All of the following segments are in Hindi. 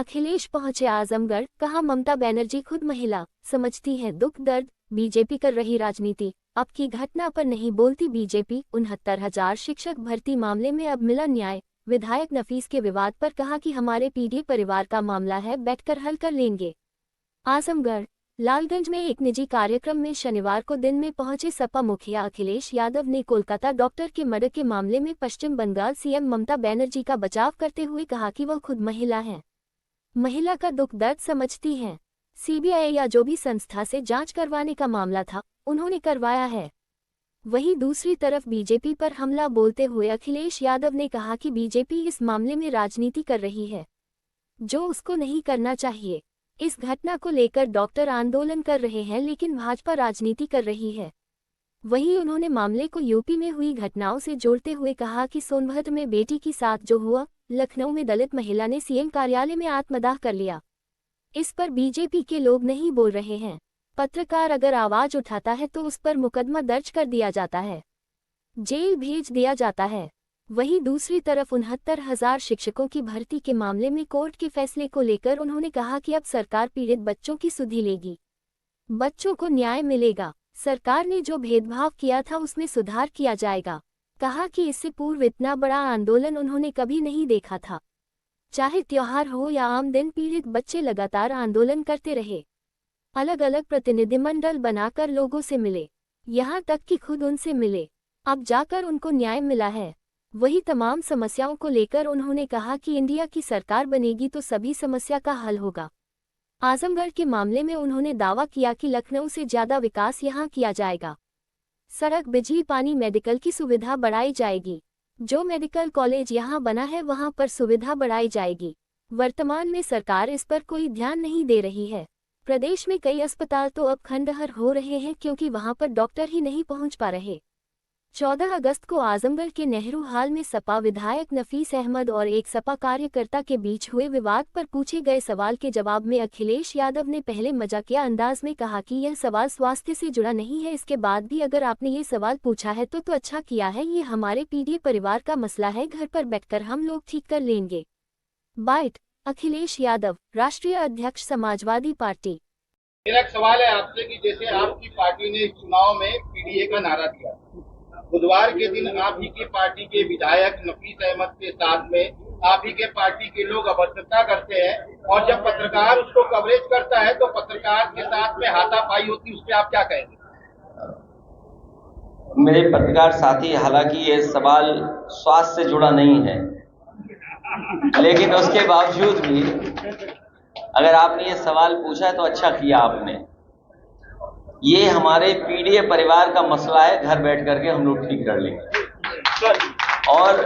अखिलेश पहुंचे आजमगढ़, कहा ममता बनर्जी खुद महिला, समझती है दुख दर्द, बीजेपी कर रही राजनीति। अब की घटना पर नहीं बोलती बीजेपी। 69,000 शिक्षक भर्ती मामले में अब मिला न्याय। विधायक नफीस के विवाद पर कहा कि हमारे पीढ़ी परिवार का मामला है, बैठकर हल कर लेंगे। आजमगढ़ लालगंज में एक निजी कार्यक्रम में शनिवार को दिन में पहुंचे सपा मुखिया अखिलेश यादव ने कोलकाता डॉक्टर के मर्डर के मामले में पश्चिम बंगाल सीएम ममता बनर्जी का बचाव करते हुए कहा कि वह खुद महिला हैं, महिला का दुख दर्द समझती हैं। सीबीआई या जो भी संस्था से जांच करवाने का मामला था, उन्होंने करवाया है। वहीं दूसरी तरफ बीजेपी पर हमला बोलते हुए अखिलेश यादव ने कहा कि बीजेपी इस मामले में राजनीति कर रही है, जो उसको नहीं करना चाहिए। इस घटना को लेकर डॉक्टर आंदोलन कर रहे हैं, लेकिन भाजपा राजनीति कर रही है। वहीं उन्होंने मामले को यूपी में हुई घटनाओं से जोड़ते हुए कहा कि सोनभद्र में बेटी के साथ जो हुआ, लखनऊ में दलित महिला ने सीएम कार्यालय में आत्मदाह कर लिया। इस पर बीजेपी के लोग नहीं बोल रहे हैं। पत्रकार अगर आवाज उठाता है तो उस पर मुकदमा दर्ज कर दिया जाता है, जेल भेज दिया जाता है। वहीं दूसरी तरफ 69,000 शिक्षकों की भर्ती के मामले में कोर्ट के फैसले को लेकर उन्होंने कहा कि अब सरकार पीड़ित बच्चों की सुधि लेगी, बच्चों को न्याय मिलेगा। सरकार ने जो भेदभाव किया था उसमें सुधार किया जाएगा। कहा कि इससे पूर्व इतना बड़ा आंदोलन उन्होंने कभी नहीं देखा था। चाहे त्योहार हो या आम दिन, पीड़ित बच्चे लगातार आंदोलन करते रहे, अलग अलग प्रतिनिधिमंडल बनाकर लोगों से मिले, यहाँ तक कि खुद उनसे मिले। अब जाकर उनको न्याय मिला है। वही तमाम समस्याओं को लेकर उन्होंने कहा कि इंडिया की सरकार बनेगी तो सभी समस्या का हल होगा। आजमगढ़ के मामले में उन्होंने दावा किया कि लखनऊ से ज्यादा विकास यहाँ किया जाएगा। सड़क, बिजली, पानी, मेडिकल की सुविधा बढ़ाई जाएगी। जो मेडिकल कॉलेज यहाँ बना है वहाँ पर सुविधा बढ़ाई जाएगी। वर्तमान में सरकार इस पर कोई ध्यान नहीं दे रही है। प्रदेश में कई अस्पताल तो अब खंडहर हो रहे हैं क्योंकि वहाँ पर डॉक्टर ही नहीं पहुँच पा रहे। 14 अगस्त को आजमगढ़ के नेहरू हाल में सपा विधायक नफीस अहमद और एक सपा कार्यकर्ता के बीच हुए विवाद पर पूछे गए सवाल के जवाब में अखिलेश यादव ने पहले मजाकिया अंदाज में कहा कि यह सवाल स्वास्थ्य से जुड़ा नहीं है। इसके बाद भी अगर आपने ये सवाल पूछा है तो अच्छा किया है। ये हमारे पीढ़ी परिवार का मसला है, घर पर बैठकर हम लोग ठीक कर लेंगे। बाइट अखिलेश यादव, राष्ट्रीय अध्यक्ष समाजवादी पार्टी। मेरा सवाल है आपसे कि जैसे आपकी पार्टी ने चुनाव में पीडीए का नारा दिया, बुधवार के दिन आप ही की पार्टी के विधायक नफीस अहमद के साथ में आप ही के पार्टी के लोग अभद्रता करते हैं, और जब पत्रकार उसको कवरेज करता है तो पत्रकार के साथ में हाथापाई होती है, उस पर आप क्या कहेंगे? मेरे पत्रकार साथी, हालांकि ये सवाल स्वास्थ्य से जुड़ा नहीं है, लेकिन उसके बावजूद भी अगर आपने ये सवाल पूछा है तो अच्छा किया आपने। ये हमारे पीढ़ी परिवार का मसला है, घर बैठ करके हम लोग ठीक कर लेंगे। और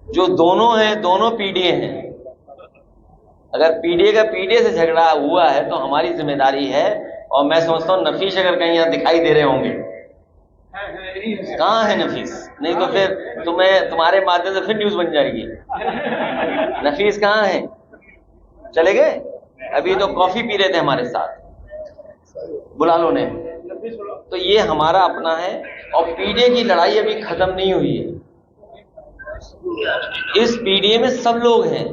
जो दोनों हैं, दोनों पीढ़ी हैं। अगर पीढ़ी का पीढ़ी से झगड़ा हुआ है तो हमारी जिम्मेदारी है। और मैं समझता हूँ नफीस अगर कहीं यहाँ दिखाई दे रहे होंगे, कहाँ है नफीस? नहीं तो फिर तुम्हारे माध्यम से फिर न्यूज बन जाएगी। नफीस कहाँ है? चले गए? अभी तो कॉफी पी रहे थे हमारे साथ, बुला लो ने। तो ये हमारा अपना है और पीढ़ी की लड़ाई अभी खत्म नहीं हुई है। इस पीढ़ी में सब लोग हैं।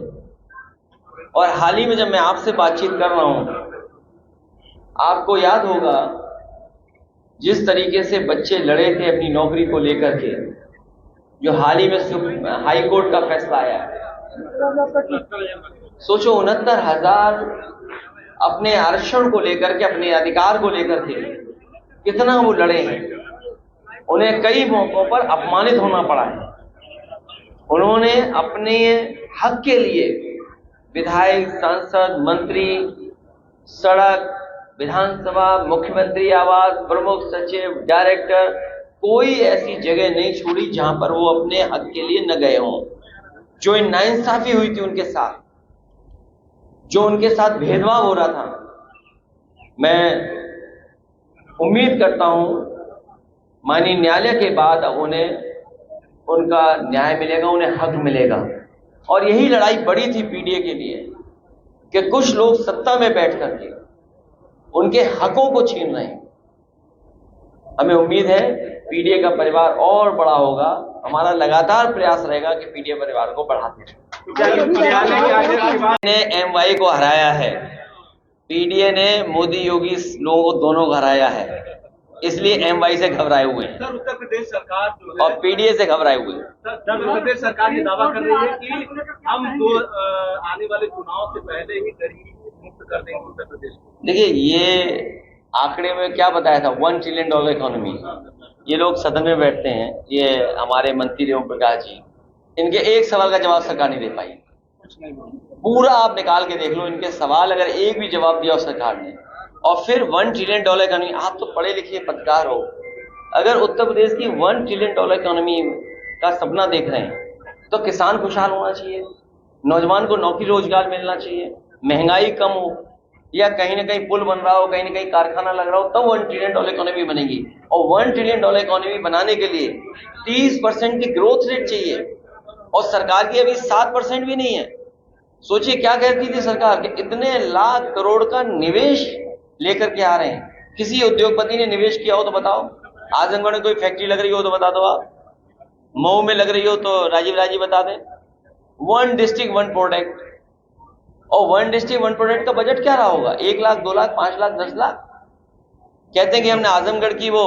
और हाल ही में जब मैं आपसे बातचीत कर रहा हूं, आपको याद होगा जिस तरीके से बच्चे लड़े थे अपनी नौकरी को लेकर के, जो हाल ही में हाई कोर्ट का फैसला आया। सोचो 69,000 अपने आरक्षण को लेकर के, अपने अधिकार को लेकर के कितना वो लड़े हैं। उन्हें कई मौकों पर अपमानित होना पड़ा है। उन्होंने अपने हक के लिए विधायक, सांसद, मंत्री, सड़क, विधानसभा, मुख्यमंत्री आवास, प्रमुख सचिव, डायरेक्टर, कोई ऐसी जगह नहीं छोड़ी जहां पर वो अपने हक के लिए न गए हों। जो नाइंसाफी हुई थी उनके साथ, जो उनके साथ भेदभाव हो रहा था, मैं उम्मीद करता हूं माननीय न्यायालय के बाद अब उन्हें उनका न्याय मिलेगा, उन्हें हक मिलेगा। और यही लड़ाई बड़ी थी पीडीए के लिए कि कुछ लोग सत्ता में बैठ करके उनके हकों को छीन रहे हैं। हमें उम्मीद है पीडीए का परिवार और बड़ा होगा। हमारा लगातार प्रयास रहेगा कि पीडीए परिवार को बढ़ाते रहें। ने एमवाई को हराया है, पीडीए ने मोदी योगी लोगों को दोनों को हराया है, इसलिए एमवाई से घबराए हुए हैं सर, उत्तर प्रदेश सरकार जो है, और पीडीए से घबराए हुए हैं। सर, उत्तर प्रदेश सरकार ये दावा कर रही है कि हम आने वाले चुनाव से पहले ही गरीबी मुक्त कर देंगे उत्तर प्रदेश को। देखिए, ये आंकड़े में क्या बताया था, $1 ट्रिलियन इकोनॉमी। ये लोग सदन में बैठते हैं, ये हमारे मंत्री ओम प्रकाश जी, इनके एक सवाल का जवाब सरकार नहीं दे पाई। पूरा आप निकाल के देख लो, इनके सवाल अगर एक भी जवाब दिया हो सरकार ने, और फिर $1 ट्रिलियन इकोनॉमी। आप तो पढ़े लिखे पत्रकार हो, अगर उत्तर प्रदेश की $1 ट्रिलियन इकोनॉमी का सपना देख रहे हैं तो किसान खुशहाल होना चाहिए, नौजवान को नौकरी रोजगार मिलना चाहिए, महंगाई कम हो, या कहीं ना कहीं पुल बन रहा हो, कहीं ना कहीं कारखाना लग रहा हो, तब $1 ट्रिलियन इकोनॉमी बनेगी। और $1 ट्रिलियन इकोनॉमी बनाने के लिए 30% की ग्रोथ रेट चाहिए, और सरकार की अभी 7% भी नहीं है। सोचिए क्या कहती थी सरकार कि इतने लाख करोड़ का निवेश लेकर के आ रहे हैं। किसी उद्योगपति ने निवेश किया हो तो बताओ, आजमगढ़ में कोई फैक्ट्री लग रही हो तो बता दो, आप मऊ में लग रही हो तो राजीव बता दें। 1 डिस्ट्रिक्ट 1 प्रोडक्ट, और 1 डिस्ट्रिक्ट 1 प्रोडक्ट का बजट क्या रहा होगा? 1 लाख, 2 लाख, 5 लाख, 10 लाख। कहते हैं कि हमने आजमगढ़ की वो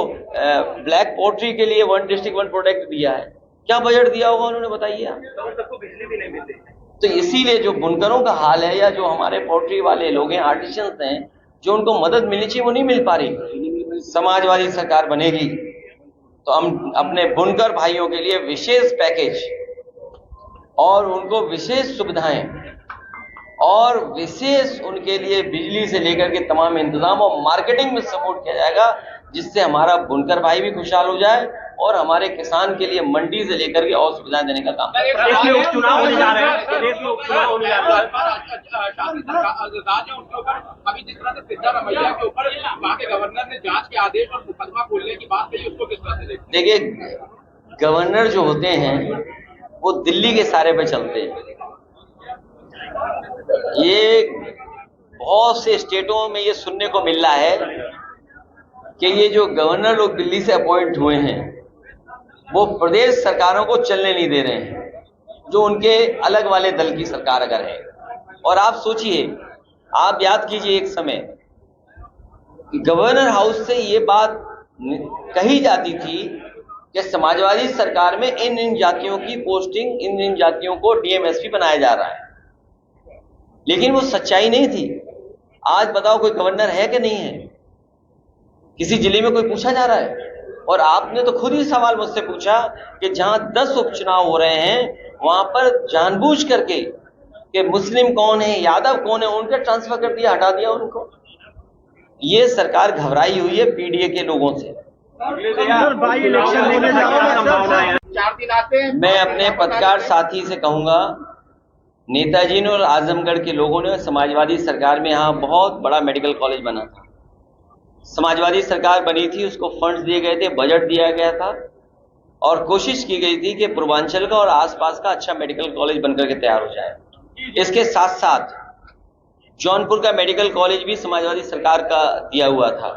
ब्लैक पोट्री के लिए 1 डिस्ट्रिक्ट 1 प्रोडक्ट दिया है, क्या बजट दिया होगा उन्होंने, बताइए आप। सबको बिजली भी नहीं मिल रही। तो इसीलिए जो बुनकरों का हाल है, या जो हमारे पोट्री वाले लोग हैं, आर्टिशियंस हैं, जो उनको मदद मिलनी चाहिए वो नहीं मिल पा रही। समाजवादी सरकार बनेगी तो हम अपने बुनकर भाइयों के लिए विशेष पैकेज और उनको विशेष सुविधाएं और विशेष उनके लिए बिजली से लेकर के तमाम इंतजाम और मार्केटिंग में सपोर्ट किया जाएगा, जिससे हमारा बुनकर भाई भी खुशहाल हो जाए और हमारे किसान के लिए मंडी से लेकर के और सुविधाएं देने का काम। देश में उपचुनाव होने जा रहे हैं, देश में उपचुनाव होने जा रहे हैं। अभी जिस तरह से सिद्धारमैया के ऊपर वहाँ के गवर्नर ने जांच के आदेश और मुकदमा खोलने की बात कही, उसको किस तरह से देखते हैं? देखिए, गवर्नर जो होते हैं वो दिल्ली के सारे पे चलते हैं। ये बहुत से स्टेटों में ये सुनने को मिल रहा है कि ये जो गवर्नर लोग दिल्ली से अपॉइंट हुए हैं वो प्रदेश सरकारों को चलने नहीं दे रहे हैं, जो उनके अलग वाले दल की सरकार अगर है। और आप सोचिए, आप याद कीजिए एक समय कि गवर्नर हाउस से ये बात कही जाती थी कि समाजवादी सरकार में इन जातियों की पोस्टिंग, इन जातियों को डीएमएसपी बनाया जा रहा है, लेकिन वो सच्चाई नहीं थी। आज बताओ कोई गवर्नर है कि नहीं है? किसी जिले में कोई पूछा जा रहा है? और आपने तो खुद ही सवाल मुझसे पूछा कि जहां 10 उपचुनाव हो रहे हैं वहां पर जानबूझ करके कि मुस्लिम कौन है, यादव कौन है, उनका ट्रांसफर कर दिया, हटा दिया उनको। ये सरकार घबराई हुई है पीडीए के लोगों से। मैं अपने पत्रकार साथी से कहूंगा, नेताजी ने और आजमगढ़ के लोगों ने समाजवादी सरकार में यहाँ बहुत बड़ा मेडिकल कॉलेज बना था। समाजवादी सरकार बनी थी, उसको फंड्स दिए गए थे, बजट दिया गया था और कोशिश की गई थी कि पूर्वांचल का और आसपास का अच्छा मेडिकल कॉलेज बनकर के तैयार हो जाए। इसके साथ साथ जौनपुर का मेडिकल कॉलेज भी समाजवादी सरकार का दिया हुआ था।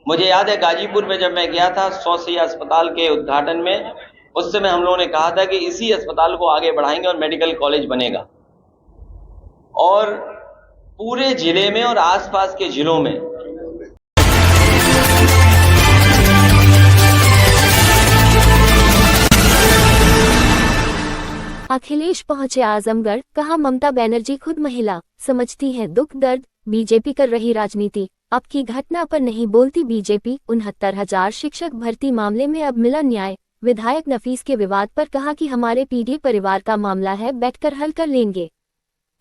मुझे याद है गाजीपुर में जब मैं गया था 100 सैया अस्पताल के उद्घाटन में, उस समय हम लोगों ने कहा था कि इसी अस्पताल को आगे बढ़ाएंगे और मेडिकल कॉलेज बनेगा। और पूरे जिले में और आसपास के जिलों में अखिलेश पहुंचे आजमगढ़, कहा ममता बनर्जी खुद महिला, समझती है दुख दर्द, बीजेपी कर रही राजनीति, अब की घटना पर नहीं बोलती बीजेपी। 69,000 शिक्षक भर्ती मामले में अब मिला न्याय, विधायक नफीस के विवाद पर कहा कि हमारे पीडीए परिवार का मामला है, बैठकर हल कर लेंगे।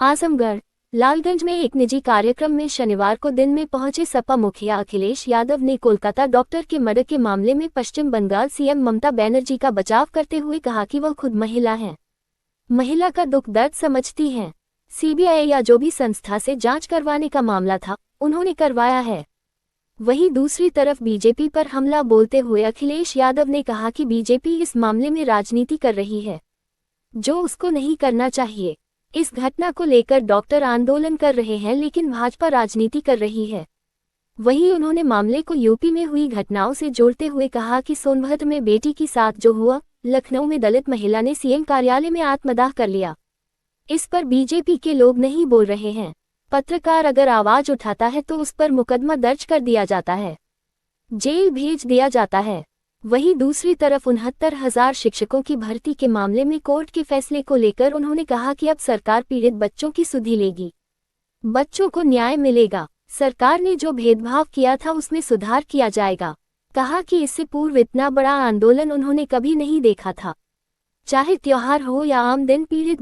आजमगढ़ लालगंज में एक निजी कार्यक्रम में शनिवार को दिन में पहुंचे सपा मुखिया अखिलेश यादव ने कोलकाता डॉक्टर के मर्डर के मामले में पश्चिम बंगाल सीएम ममता बनर्जी का बचाव करते हुए कहा कि वह खुद महिला हैं, महिला का दुख दर्द समझती हैं। सीबीआई या जो भी संस्था से जांच करवाने का मामला था उन्होंने करवाया है। वहीं दूसरी तरफ बीजेपी पर हमला बोलते हुए अखिलेश यादव ने कहा कि बीजेपी इस मामले में राजनीति कर रही है, जो उसको नहीं करना चाहिए। इस घटना को लेकर डॉक्टर आंदोलन कर रहे हैं, लेकिन भाजपा राजनीति कर रही है। वहीं उन्होंने मामले को यूपी में हुई घटनाओं से जोड़ते हुए कहा कि सोनभद्र में बेटी के साथ जो हुआ, लखनऊ में दलित महिला ने सीएम कार्यालय में आत्मदाह कर लिया। इस पर बीजेपी के लोग नहीं बोल रहे हैं। पत्रकार अगर आवाज उठाता है तो उस पर मुकदमा दर्ज कर दिया जाता है, जेल भेज दिया जाता है। वहीं दूसरी तरफ 69,000 शिक्षकों की भर्ती के मामले में कोर्ट के फैसले को लेकर उन्होंने कहा कि अब सरकार पीड़ित बच्चों की सुधि लेगी, बच्चों को न्याय मिलेगा। सरकार ने जो भेदभाव किया था उसमें सुधार किया जाएगा। कहा कि इससे पूर्व इतना बड़ा आंदोलन उन्होंने कभी नहीं देखा था। चाहे त्योहार हो या आम दिन, पीड़ित